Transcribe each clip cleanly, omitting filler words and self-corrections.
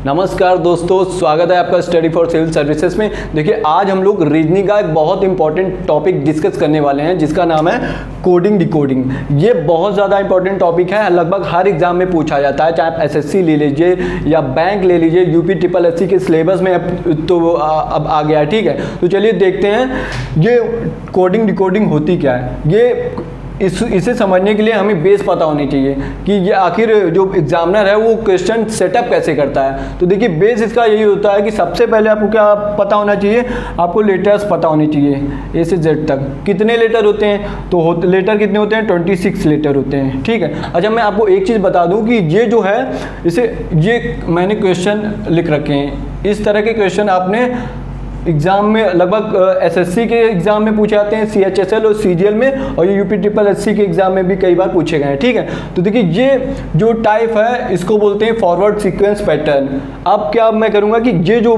नमस्कार दोस्तों, स्वागत है आपका स्टडी फॉर सिविल सर्विसेज में। देखिए, आज हम लोग रीजनिंग का एक बहुत इंपॉर्टेंट टॉपिक डिस्कस करने वाले हैं जिसका नाम है कोडिंग डिकोडिंग। ये बहुत ज़्यादा इंपॉर्टेंट टॉपिक है, लगभग हर एग्जाम में पूछा जाता है, चाहे आप एसएससी ले लीजिए या बैंक ले लीजिए। यूपी ट्रिपल एससी के सिलेबस में अब आ गया है। ठीक है, तो चलिए देखते हैं ये कोडिंग डिकोडिंग होती क्या है। ये इसे समझने के लिए हमें बेस पता होनी चाहिए कि ये आखिर जो एग्जामिनर है वो क्वेश्चन सेटअप कैसे करता है। तो देखिए, बेस इसका यही होता है कि सबसे पहले आपको क्या पता होना चाहिए, आपको लेटर्स पता होने चाहिए ए से जेड तक। कितने लेटर होते हैं, तो लेटर कितने होते हैं, 26 लेटर होते हैं। ठीक है, अच्छा मैं आपको एक चीज़ बता दूं कि ये जो है ये मैंने क्वेश्चन लिख रखे हैं। इस तरह के क्वेश्चन आपने एग्जाम में लगभग एसएससी के एग्जाम में पूछे जाते हैं, सीएचएसएल और सीजीएल में, और ये यूपी ट्रिपल एससी के एग्जाम में भी कई बार पूछे गए हैं। ठीक है, तो देखिए ये जो टाइप है इसको बोलते हैं फॉरवर्ड सीक्वेंस पैटर्न। अब क्या मैं करूँगा कि ये जो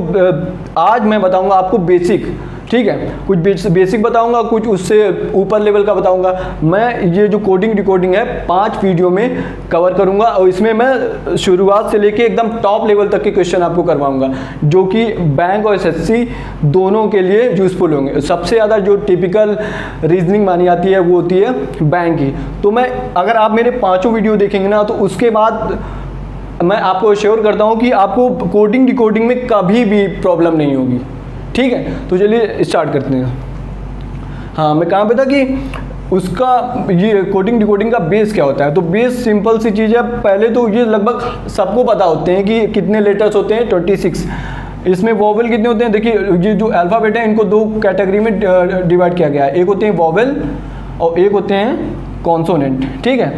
आज मैं बताऊँगा आपको बेसिक, ठीक है, कुछ बेसिक बताऊंगा, कुछ उससे ऊपर लेवल का बताऊंगा। मैं ये जो कोडिंग डिकोडिंग है 5 वीडियो में कवर करूंगा, और इसमें मैं शुरुआत से लेके एकदम टॉप लेवल तक के क्वेश्चन आपको करवाऊंगा जो कि बैंक और एसएससी दोनों के लिए यूजफुल होंगे। सबसे ज़्यादा जो टिपिकल रीजनिंग मानी जाती है वो होती है बैंक की। तो मैं अगर आप मेरे 5 वीडियो देखेंगे ना, तो उसके बाद मैं आपको श्योर करता हूँ कि आपको कोडिंग डिकोडिंग में कभी भी प्रॉब्लम नहीं होगी। ठीक है, तो चलिए स्टार्ट करते हैं। हाँ, मैं कहाँ पे था कि उसका ये कोडिंग डिकोडिंग का बेस क्या होता है। तो बेस सिंपल सी चीज़ है। पहले तो ये लगभग सबको पता होते हैं कि कितने लेटर्स होते हैं, 26। इसमें वॉवेल कितने होते हैं। देखिए, ये जो अल्फ़ाबेट है इनको 2 कैटेगरी में डिवाइड किया गया है। एक होते हैं वॉवेल और एक होते हैं कॉन्सोनेंट। ठीक है,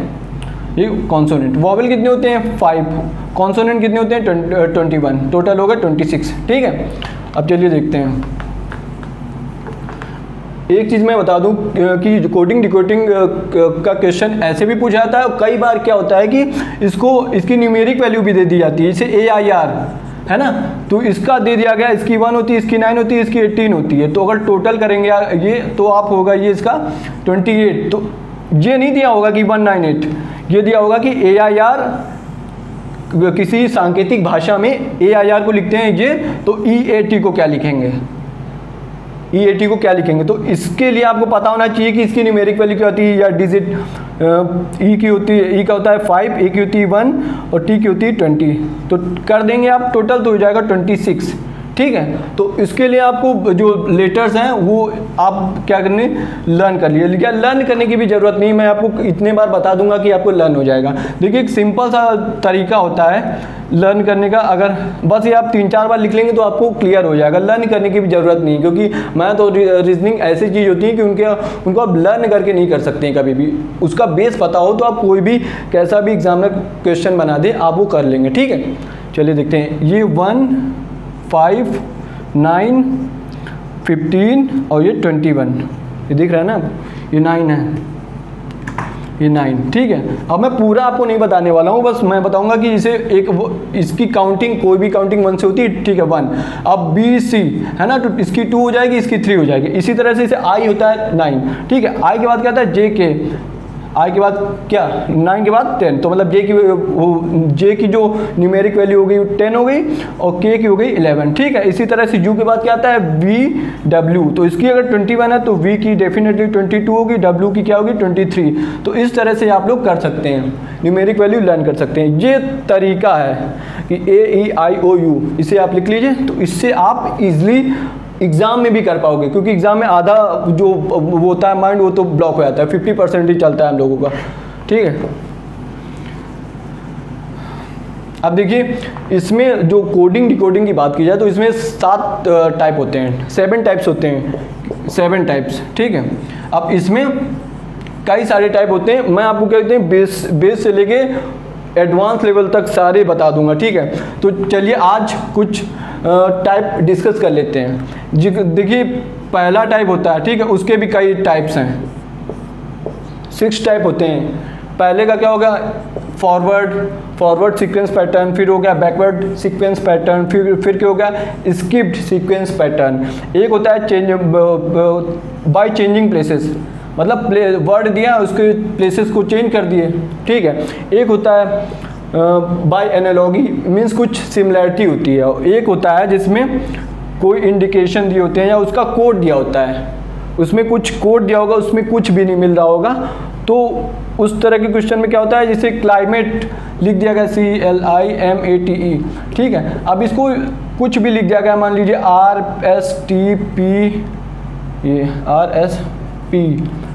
ये कॉन्सोनेंट। वॉवेल कितने होते हैं, 5। कॉन्सोनेंट कितने होते हैं, 21। टोटल होगा 26। ठीक है, अब चलिए देखते हैं। एक चीज़ मैं बता दूं कि कोडिंग डिकोडिंग का क्वेश्चन ऐसे भी पूछा जाता है, और कई बार क्या होता है कि इसकी न्यूमेरिक वैल्यू भी दे दी जाती है। इसे AIR है ना, तो इसका दे दिया गया, इसकी 1 होती है, इसकी 9 होती है, इसकी 18 होती है। तो अगर टोटल करेंगे ये तो आप होगा ये इसका 28। तो ये नहीं दिया होगा कि 198, ये दिया होगा कि AIR, किसी सांकेतिक भाषा में AIR को लिखते हैं ये, तो EAT को क्या लिखेंगे, EAT को क्या लिखेंगे। तो इसके लिए आपको पता होना चाहिए कि इसकी न्यूमेरिक वैल्यू क्या होती है, या डिजिट E की होती है, E का होता है 5, A की होती है 1 और T की होती है 20। तो कर देंगे आप टोटल, तो हो जाएगा 26। ठीक है, तो इसके लिए आपको जो लेटर्स हैं वो आप क्या करने, लर्न कर लिए। या लर्न करने की भी ज़रूरत नहीं, मैं आपको इतने बार बता दूंगा कि आपको लर्न हो जाएगा। देखिए, एक सिंपल सा तरीका होता है लर्न करने का। अगर बस ये आप 3-4 बार लिख लेंगे तो आपको क्लियर हो जाएगा। लर्न करने की भी ज़रूरत नहीं, क्योंकि मैथ और रीजनिंग ऐसी चीज़ होती है कि उनको आप लर्न करके नहीं कर सकते हैं कभी भी। उसका बेस पता हो तो आप कोई भी कैसा भी एग्जाम में क्वेश्चन बना दे, आप वो कर लेंगे। ठीक है, चलिए देखते हैं। ये 1, 5, 9, 15 और ये 21, ये दिख रहा है ना, ये 9 है, ये 9। ठीक है, अब मैं पूरा आपको नहीं बताने वाला हूँ, बस मैं बताऊंगा कि इसे इसकी काउंटिंग, कोई भी काउंटिंग 1 से होती है। ठीक है, 1। अब BC है ना, तो इसकी 2 हो जाएगी, इसकी 3 हो जाएगी। इसी तरह से इसे I होता है 9। ठीक है, I के बाद क्या आता है, JK। I के बाद क्या, 9 के बाद 10। तो मतलब J की जो न्यूमेरिक वैल्यू हो गई 10 हो गई, और K की हो गई 11। ठीक है, इसी तरह से U के बाद क्या आता है, VW। तो इसकी अगर 21 है तो V की डेफिनेटली 22 होगी, W की क्या होगी, 23। तो इस तरह से आप लोग कर सकते हैं, न्यूमेरिक वैल्यू लर्न कर सकते हैं। ये तरीका है कि AEIOU, इसे आप लिख लीजिए। तो इससे आप इजली एग्जाम में भी कर पाओगे, क्योंकि एग्जाम में आधा जो वो होता है माइंड, वो तो ब्लॉक हो जाता है, 50% ही चलता है हम लोगों का। ठीक है, अब देखिए, इसमें जो कोडिंग डिकोडिंग की बात की जाए तो इसमें 7 टाइप होते हैं, 7 टाइप्स होते हैं, 7 टाइप्स। ठीक है, अब इसमें कई सारे टाइप होते हैं। मैं आपको क्या कहते हैं, बेस से लेके एडवांस लेवल तक सारे बता दूंगा। ठीक है, तो चलिए आज कुछ टाइप डिस्कस कर लेते हैं। देखिए, पहला टाइप होता है, ठीक है, उसके भी कई टाइप्स हैं, 6 टाइप होते हैं। पहले का क्या होगा, फॉरवर्ड सीक्वेंस पैटर्न, फिर हो गया बैकवर्ड सीक्वेंस पैटर्न, फिर क्या हो गया, स्किप्ड सीक्वेंस पैटर्न। एक होता है बाय चेंजिंग प्लेसेस, मतलब वर्ड दिया उसके प्लेसेस को चेंज कर दिए। ठीक है, एक होता है बाय एनालॉगी मीन्स कुछ सिमिलैरिटी होती है। एक होता है जिसमें कोई इंडिकेशन दिए होते हैं या उसका कोड दिया होता है, उसमें कुछ कोड दिया होगा, उसमें कुछ भी नहीं मिल रहा होगा। तो उस तरह के क्वेश्चन में क्या होता है, जैसे क्लाइमेट लिख दिया गया CLIMATE, ठीक है। अब इसको कुछ भी लिख दिया गया, मान लीजिए RSTP, ये RSP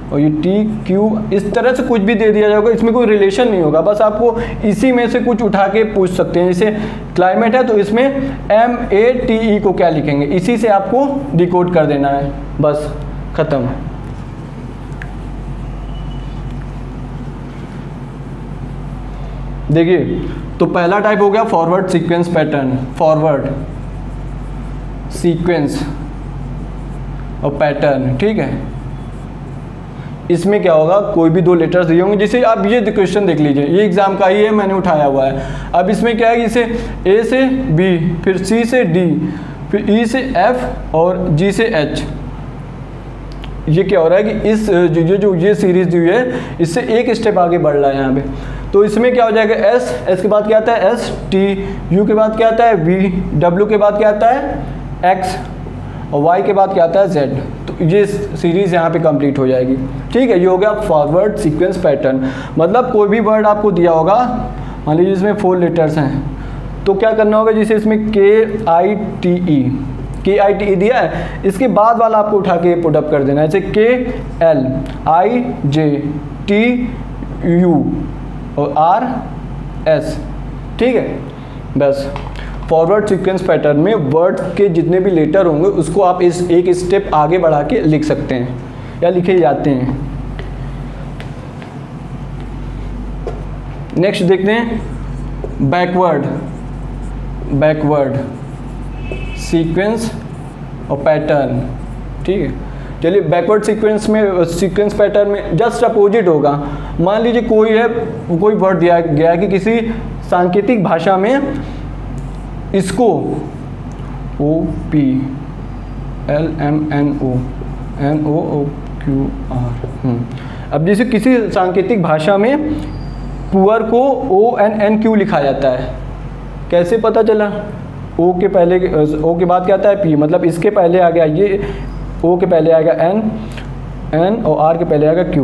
और ये TQ, इस तरह से कुछ भी दे दिया जाएगा, इसमें कोई रिलेशन नहीं होगा, बस आपको इसी में से कुछ उठा के पूछ सकते हैं। जैसे क्लाइमेट है तो इसमें MATE को क्या लिखेंगे, इसी से आपको डिकोड कर देना है, बस खत्म। देखिए तो पहला टाइप हो गया forward sequence pattern, forward sequence और पैटर्न, ठीक है। इसमें क्या होगा, कोई भी दो लेटर्स दिए होंगे, जैसे आप ये क्वेश्चन देख लीजिए, ये एग्जाम का ही है, मैंने उठाया हुआ है। अब इसमें क्या है, इसे A से B, फिर C से D, फिर E से F और G से H। ये क्या हो रहा है कि इस ये सीरीज दी हुई है, इससे एक स्टेप आगे बढ़ रहा है यहाँ पे। तो इसमें क्या हो जाएगा, S के बाद क्या आता है S, T, U के बाद क्या आता है V, W के बाद क्या आता है X और Y के बाद क्या आता है Z। तो ये सीरीज यहाँ पे कंप्लीट हो जाएगी, ठीक है। ये हो गया फॉरवर्ड सीक्वेंस पैटर्न। मतलब कोई भी वर्ड आपको दिया होगा, मान लीजिए इसमें 4 लेटर्स हैं, तो क्या करना होगा, जैसे इसमें KITE दिया है, इसके बाद वाला आपको उठा के पुट अप कर देना है, जैसे KLIJTU और RS, ठीक है। बस फॉरवर्ड सीक्वेंस पैटर्न में वर्ड के जितने भी लेटर होंगे उसको आप इस एक स्टेप आगे बढ़ा के लिख सकते हैं या लिखे जाते हैं। नेक्स्ट देखते हैं बैकवर्ड सीक्वेंस और पैटर्न, ठीक है। चलिए बैकवर्ड सीक्वेंस पैटर्न में जस्ट अपोजिट होगा। मान लीजिए कोई वर्ड दिया गया है कि किसी सांकेतिक भाषा में इसको OPLMNONOQR, अब जैसे किसी सांकेतिक भाषा में पुअर को ONNQ लिखा जाता है, कैसे पता चला, O के बाद क्या आता है P, मतलब इसके पहले आ गया ये, O के पहले आएगा N और R के पहले आएगा Q।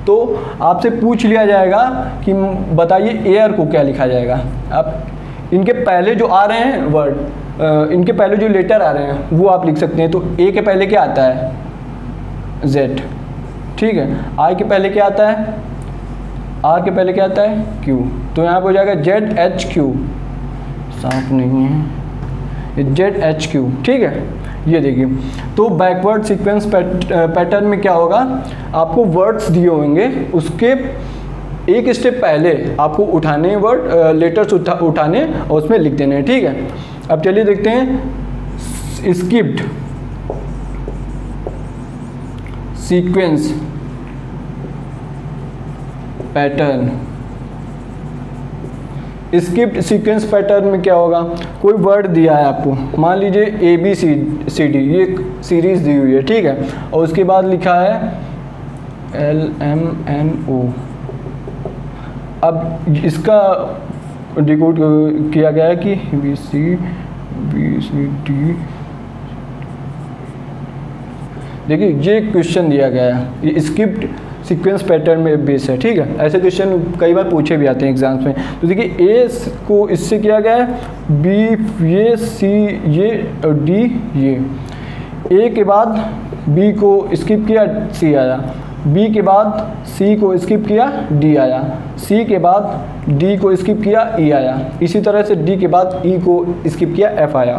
तो आपसे पूछ लिया जाएगा कि बताइए एयर को क्या लिखा जाएगा। आप इनके पहले जो आ रहे हैं वर्ड, इनके पहले जो लेटर आ रहे हैं वो आप लिख सकते हैं। तो A के पहले क्या आता है Z, ठीक है। I के पहले क्या आता है, R के पहले क्या आता है Q, तो यहाँ पर हो जाएगा ZHQ, साफ नहीं है ZHQ, ठीक है। ये देखिए, तो बैकवर्ड सीक्वेंस पैटर्न में क्या होगा, आपको वर्ड्स दिए होंगे, उसके एक स्टेप पहले आपको उठाने वर्ड लेटर्स उठाने और उसमें लिख देने हैं, ठीक है। अब चलिए देखते हैं skipped sequence pattern. Skipped sequence pattern में क्या होगा, कोई वर्ड दिया है आपको, मान लीजिए ABCD, ये एक सीरीज दी हुई है, ठीक है। और उसके बाद लिखा है LMNO। अब इसका डिकोड किया गया है कि BCD, देखिए ये क्वेश्चन दिया गया है, ये स्किप्ड सीक्वेंस पैटर्न में बेस है, ठीक है। ऐसे क्वेश्चन कई बार पूछे भी आते हैं एग्जाम्स में। तो देखिए A को इससे किया गया है, B ये, C ये और D ये। A के बाद B को स्किप किया, C आया। B के बाद C को स्किप किया, D आया। C के बाद D को स्किप किया, E आया। इसी तरह से D के बाद E को स्किप किया, F आया।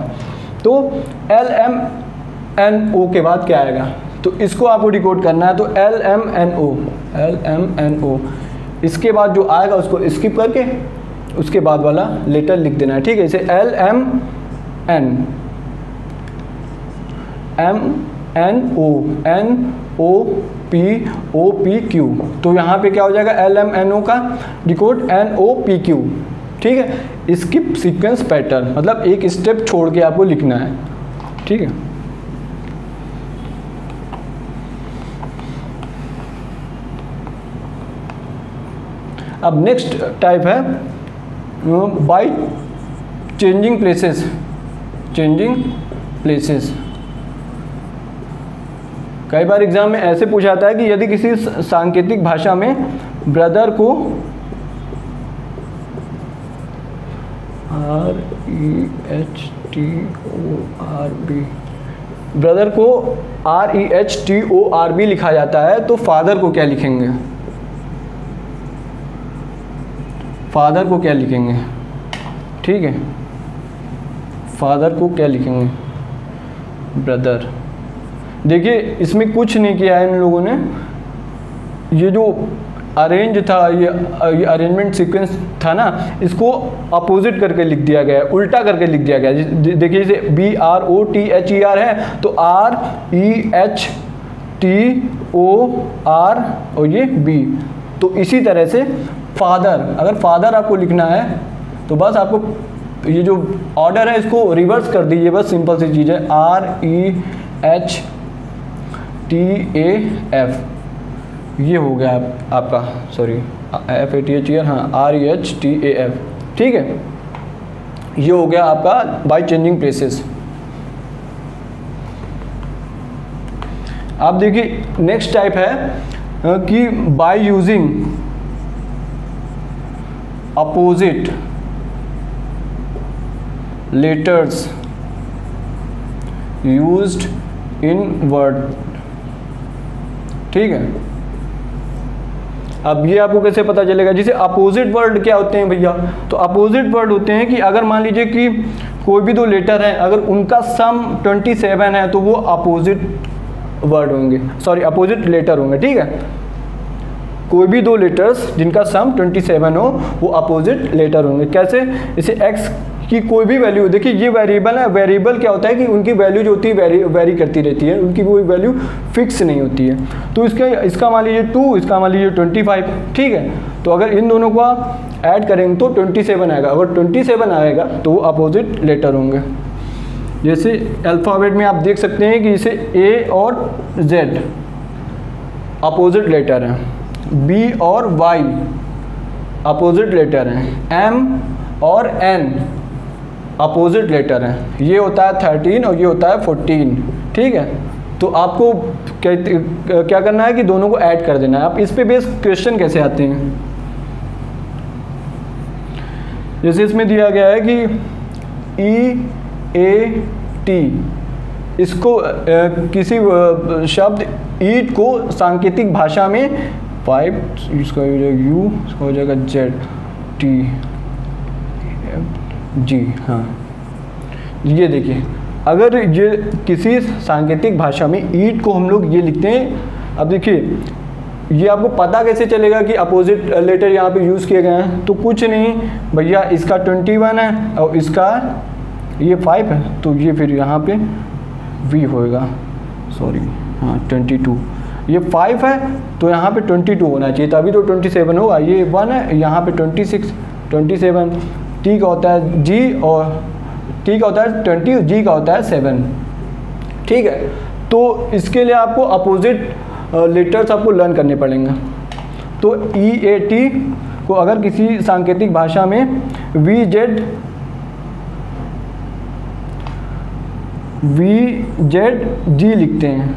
तो LMNO के बाद क्या आएगा, तो इसको आपको डिकोड करना है। तो LMNO, इसके बाद जो आएगा उसको स्किप करके उसके बाद वाला लेटर लिख देना है, ठीक है। जैसे LMNONOPOPQ, तो यहाँ पे क्या हो जाएगा, LMNO का डिकोड NOPQ, ठीक है। स्किप सीक्वेंस पैटर्न मतलब एक स्टेप छोड़ के आपको लिखना है, ठीक है। अब नेक्स्ट टाइप है बाय चेंजिंग प्लेसेस। कई बार एग्जाम में ऐसे पूछा जाता है कि यदि किसी सांकेतिक भाषा में ब्रदर को REHTORB लिखा जाता है तो फादर को क्या लिखेंगे? फादर को क्या लिखेंगे? ठीक है, फादर को क्या लिखेंगे? ब्रदर। देखिए इसमें कुछ नहीं किया है इन लोगों ने, ये जो अरेंज था, ये अरेंजमेंट सीक्वेंस था ना, इसको अपोजिट करके लिख दिया गया है, उल्टा करके लिख दिया गया है। देखिए जैसे BROTHER है तो REHTOR और ये B। तो इसी तरह से फादर, अगर फादर आपको लिखना है तो बस आपको ये जो ऑर्डर है इसको रिवर्स कर दीजिए, बस सिंपल सी चीज़ है। REHTAF ये हो गया आपका, सॉरी FATHER, हाँ REHTAF, ठीक है, ये हो गया आपका बाय चेंजिंग प्लेसेस। आप देखिए नेक्स्ट टाइप है कि by using opposite letters used in word. ठीक है, अब ये आपको कैसे पता चलेगा? जैसे अपोजिट वर्ड क्या होते हैं भैया? तो अपोजिट वर्ड होते हैं कि अगर मान लीजिए कि कोई भी दो लेटर हैं, अगर उनका सम 27 है तो वो अपोजिट वर्ड होंगे, सॉरी अपोजिट लेटर होंगे। ठीक है, कोई भी दो लेटर्स जिनका सम 27 हो वो अपोजिट लेटर होंगे। कैसे? जैसे x की कोई भी वैल्यू, देखिए ये वेरिएबल है, वेरिएबल क्या होता है कि उनकी वैल्यू जो होती है वेरी करती रहती है, उनकी कोई वैल्यू फिक्स नहीं होती है। तो इसका मान लीजिए 2, इसका मान लीजिए 25। ठीक है, तो अगर इन दोनों को आप ऐड करेंगे तो 27 आएगा। अगर 27 आएगा तो वो अपोजिट लेटर होंगे। जैसे अल्फ़ाबेट में आप देख सकते हैं कि इसे A और Z अपोजिट लेटर हैं, B और Y अपोजिट लेटर हैं, M और N अपोजिट लेटर हैं। ये होता है 13 और ये होता है 14। ठीक है, तो आपको क्या करना है कि दोनों को ऐड कर देना है। आप इस पे बेस क्वेश्चन कैसे आते हैं? जैसे इसमें दिया गया है कि EAT, इसको किसी शब्द ईट को सांकेतिक भाषा में 5, इसका हो जाएगा U, इसका हो जाएगा ZTG। हाँ, ये देखिए, अगर ये किसी सांकेतिक भाषा में ईट को हम लोग ये लिखते हैं। अब देखिए ये आपको पता कैसे चलेगा कि अपोजिट लेटर यहाँ पे यूज़ किए गए हैं? तो कुछ नहीं भैया, इसका 21 है और इसका ये 5 है, तो ये फिर यहाँ पे V होएगा, सॉरी हाँ 22। ये 5 है तो यहाँ पे 22 होना चाहिए, तभी तो 27 होगा। ये 1 है, यहाँ पे 26, 27। T का होता है G और T का होता है 20, G का होता है 7। ठीक है, तो इसके लिए आपको अपोजिट लेटर्स आपको लर्न करने पड़ेंगे। तो EAT को अगर किसी सांकेतिक भाषा में VZG लिखते हैं,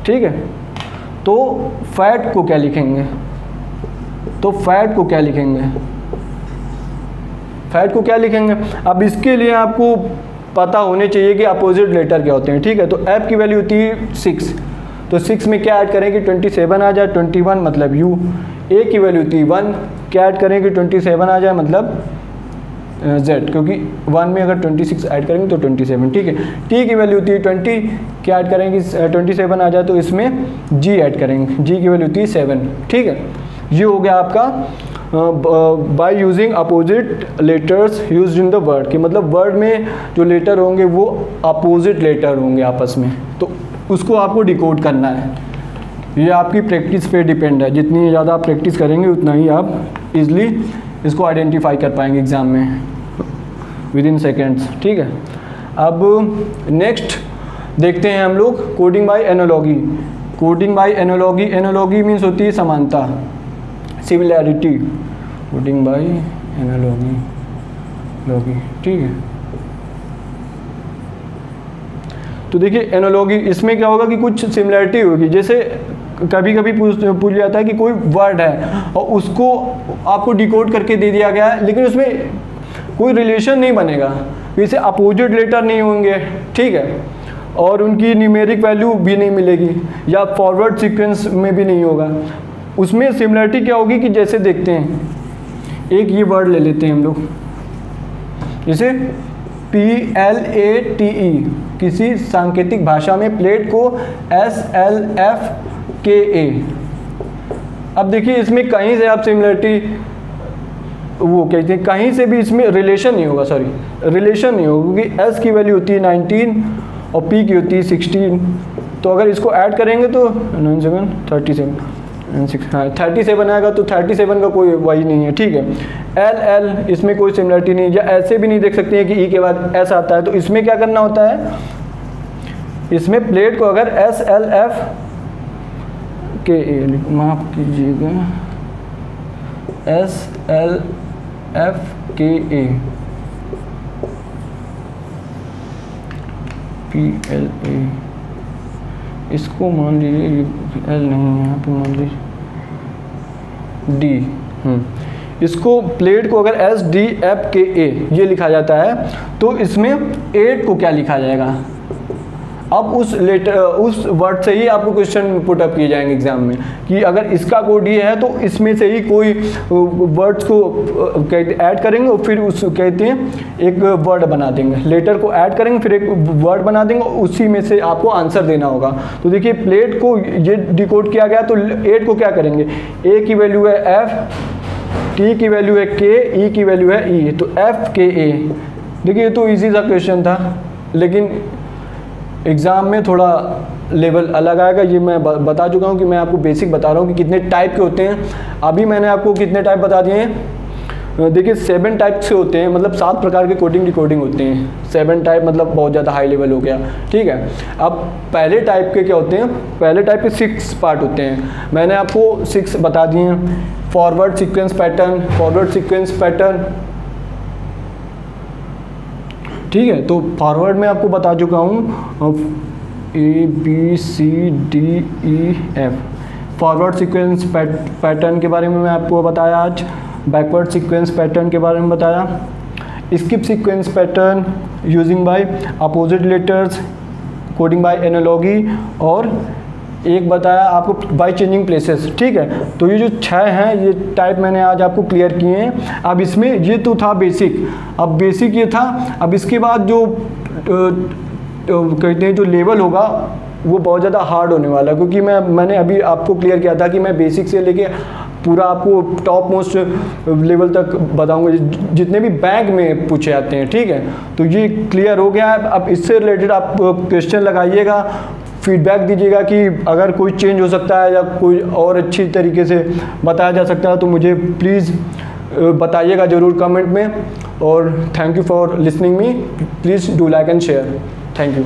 ठीक है, तो फैट को क्या लिखेंगे? तो फैट को क्या लिखेंगे? फैट को क्या लिखेंगे? अब इसके लिए आपको पता होने चाहिए कि अपोजिट लेटर क्या होते हैं। ठीक है, तो F की वैल्यू होती है 6, तो 6 में क्या ऐड करें कि 27 आ जाए, 21 मतलब U। A की वैल्यू होती है 1, क्या ऐड करें कि 27 आ जाए मतलब Z, क्योंकि 1 में अगर 26 ऐड करेंगे तो 27। ठीक है, T की वैल्यू होती है 20, क्या ऐड करेंगे 27 आ जाए तो इसमें G ऐड करेंगे, G की वैल्यू होती है 7। ठीक है, ये हो गया आपका by using opposite letters used in the word, कि मतलब वर्ड में जो लेटर होंगे वो अपोजिट लेटर होंगे आपस में, तो उसको आपको डिकोड करना है। ये आपकी प्रैक्टिस पे डिपेंड है, जितनी ज़्यादा आप प्रैक्टिस करेंगे उतना ही आप इजली इसको आइडेंटिफाई कर पाएंगे एग्ज़ाम में विद इन सेकेंड्स। ठीक है, अब नेक्स्ट देखते हैं हम लोग coding by analogy. Coding by analogy, analogy means होती है समानता, similarity. Coding by analogy, analogy, ठीक है। तो देखिए एनालॉगी, इसमें क्या होगा कि कुछ सिमिलरिटी होगी। जैसे कभी कभी पूछ जाता है कि कोई वर्ड है और उसको आपको डिकोड करके दे दिया गया है, लेकिन उसमें कोई रिलेशन नहीं बनेगा, जैसे अपोजिट लेटर नहीं होंगे, ठीक है, और उनकी न्यूमेरिक वैल्यू भी नहीं मिलेगी, या फॉरवर्ड सीक्वेंस में भी नहीं होगा। उसमें सिमिलरिटी क्या होगी कि जैसे देखते हैं, एक ये वर्ड ले लेते हैं हम लोग, जैसे PLATE, किसी सांकेतिक भाषा में प्लेट को SLFKA। अब देखिए इसमें कहीं से आप सिमिलरिटी वो कहते हैं, कहीं से भी इसमें रिलेशन नहीं होगा, रिलेशन नहीं होगा, क्योंकि S की वैल्यू होती है 19 और P की होती है 16। तो अगर इसको ऐड करेंगे तो 9 7 37 हाँ 37 आएगा, तो 37 का कोई वही नहीं है, ठीक है। LL, इसमें कोई सिमिलरिटी नहीं, या ऐसे भी नहीं देख सकते हैं कि E के बाद S आता है। तो इसमें क्या करना होता है, इसमें प्लेट को अगर SLFKA, माफ कीजिएगा, SLFKA PLA, इसको मान लीजिए L नहीं है यहाँ पे, मान लीजिए D। इसको प्लेट को अगर SDFKA ये लिखा जाता है, तो इसमें 8 को क्या लिखा जाएगा। अब उस वर्ड से ही आपको क्वेश्चन पुट अप किए जाएंगे एग्जाम में, कि अगर इसका कोड ये है तो इसमें से ही कोई वर्ड्स को कहते ऐड करेंगे और फिर उस कहते हैं एक वर्ड बना देंगे, लेटर को ऐड करेंगे फिर एक वर्ड बना देंगे, उसी में से आपको आंसर देना होगा। तो देखिए प्लेट को ये डिकोड किया गया, तो 8 को क्या करेंगे, A की वैल्यू है F, T की वैल्यू है K, E की वैल्यू है E, तो FKA। देखिए ये तो ईजी सा क्वेश्चन था, लेकिन एग्ज़ाम में थोड़ा लेवल अलग आएगा। ये मैं बता चुका हूँ कि मैं आपको बेसिक बता रहा हूँ कि कितने टाइप के होते हैं। अभी मैंने आपको कितने टाइप बता दिए हैं, देखिए 7 टाइप से होते हैं, मतलब 7 प्रकार के कोडिंग डिकोडिंग होते हैं। 7 टाइप मतलब बहुत ज़्यादा हाई लेवल हो गया, ठीक है। अब पहले टाइप के क्या होते हैं, पहले टाइप के 6 पार्ट होते हैं, मैंने आपको 6 बता दिए हैं। फॉरवर्ड सीक्वेंस पैटर्न, ठीक है। तो फॉरवर्ड में आपको बता चुका हूँ ABCDEF, फॉरवर्ड सीक्वेंस पैटर्न के बारे में मैं आपको बताया आज। बैकवर्ड सीक्वेंस पैटर्न के बारे में बताया। Skip sequence pattern using by opposite letters, coding by analogy, और एक बताया आपको बाय चेंजिंग प्लेसेस, ठीक है। तो ये जो 6 हैं ये टाइप मैंने आज आपको क्लियर किए हैं। अब इसमें ये तो था बेसिक, अब बेसिक ये था। अब इसके बाद जो कहते हैं जो लेवल होगा वो बहुत ज़्यादा हार्ड होने वाला है, क्योंकि मैंने अभी आपको क्लियर किया था कि मैं बेसिक से लेके पूरा आपको टॉप मोस्ट लेवल तक बताऊंगा, जितने भी बैंक में पूछे जाते हैं, ठीक है। तो ये क्लियर हो गया है। अब इससे रिलेटेड आप क्वेश्चन लगाइएगा, फीडबैक दीजिएगा कि अगर कोई चेंज हो सकता है या कोई और अच्छी तरीके से बताया जा सकता है तो मुझे प्लीज़ बताइएगा ज़रूर कमेंट में। और thank you for listening me, please do like and share, thank you.